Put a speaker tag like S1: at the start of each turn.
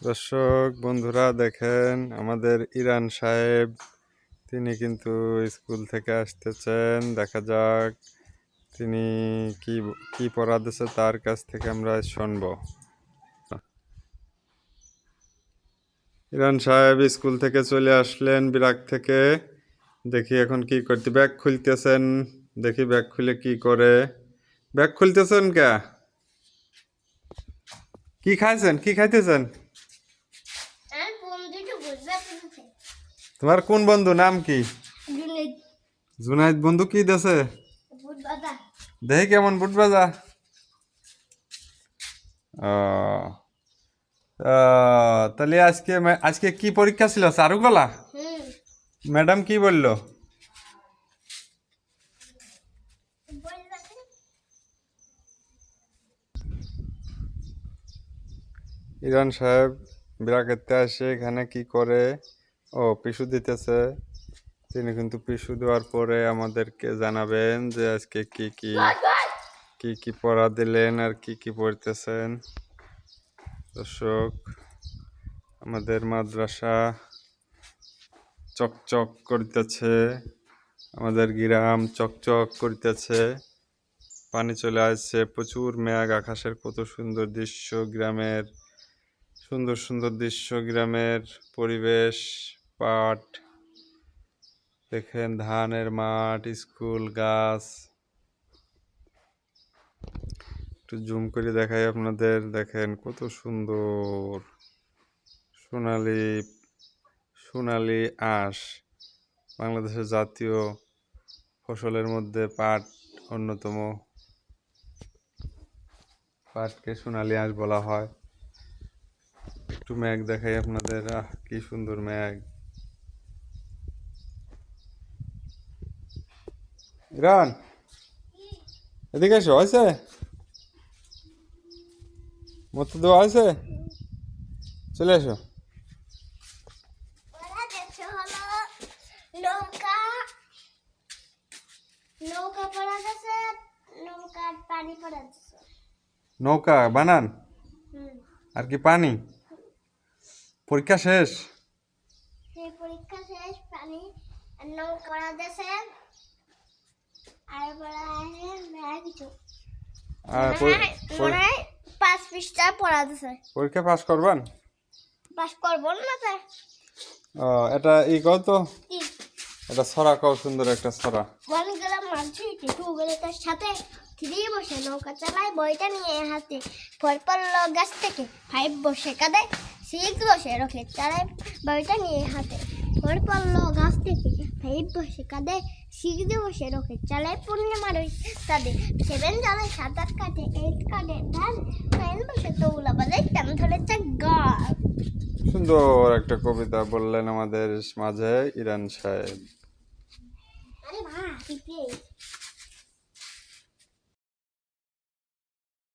S1: দর্শক বন্ধুরা দেখেন আমাদের ইরান সাহেব তিনি কিন্তু স্কুল থেকে আসতেছেন। দেখা যাক তিনি কি কি পড়াতেছে, তার কাছ থেকে আমরা শুনবো। ইরান সাহেব স্কুল থেকে চলে আসলেন বিরাগ থেকে। দেখি এখন কি করতে, ব্যাগ খুলতেছেন। দেখি ব্যাগ খুলে কি করে। ব্যাগ খুলতেছেন কে? কি খাইছেন, কি খাইতেছেন? তোমার কোন বন্ধু, নাম কি? জুনাইদ বন্ধু কি দেছে? দেখি কেমন বুট বাজা। তাহলে আজকে আজকে কি পরীক্ষা ছিল? চারুকলা। ম্যাডাম কি বললো? ইরান সাহেব বিরাগেতে আসে, এখানে কি করে? ও পিছু দিতেছে। তিনি কিন্তু পিছু দেওয়ার পরে আমাদেরকে জানাবেন যে আজকে কি কি কি কি পড়া দিলেন আর কি কি পড়তেছেন। দর্শক, আমাদের মাদ্রাসা চকচক করতেছে, আমাদের গ্রাম চকচক করতেছে। পানি চলে আসছে, প্রচুর মেঘ, আকাশের কত সুন্দর দৃশ্য, গ্রামের সুন্দর সুন্দর দৃশ্য, গ্রামের পরিবেশ, পাট দেখেন, ধানের মাঠ, স্কুল, গাছ। একটু জুম করে দেখাই আপনাদের, দেখেন কত সুন্দর সোনালি সোনালি আঁশ। বাংলাদেশের জাতীয় ফসলের মধ্যে পাট অন্যতম। পাটকে সোনালি আঁশ বলা হয়। একটু মেঘ দেখাই আপনাদের, কি সুন্দর মেঘ। ইরান, এদিকে এসো। হয়েছে? মতো দেওয়া হয়েছে? চলে এসো। নৌকা বানান আর কি পানি? পরীক্ষা শেষ?
S2: পরীক্ষা শেষ, পানি নৌকা দেশে আর বলা কিছু
S1: আর
S2: 5 পৃষ্ঠা পড়া দিছে।
S1: পরীক্ষা পাস করবেন?
S2: পাস করব না স্যার।
S1: এটা ই কও তো, এটা ছড়া কও, সুন্দর একটা ছড়া।
S2: বনগ্রাম মাঝি টিটু গেলে তার সাথে থ্রি বসে নৌকা চালায় বইটা নিয়ে হাতে। 4 পড়লো গাছ থেকে, 5 বসে কাঁদে, 6 বসে রকেট চালায় বইটা নিয়ে হাতে। 4 পড়লো গাছ থেকে, 5 বসে কাঁদে, 6 বসে রকেট চালায় পূর্ণিমার ওই কাঁদে। 7 চালায় 7 কাটে, 8 কাটে ধান, 9 বসে তৌলা বাজায়, 10 ধরেছে গান।
S1: সুন্দর একটা কবিতা বললেন আমাদের মাঝে ইরান সাহেব।
S2: আরে ভাই,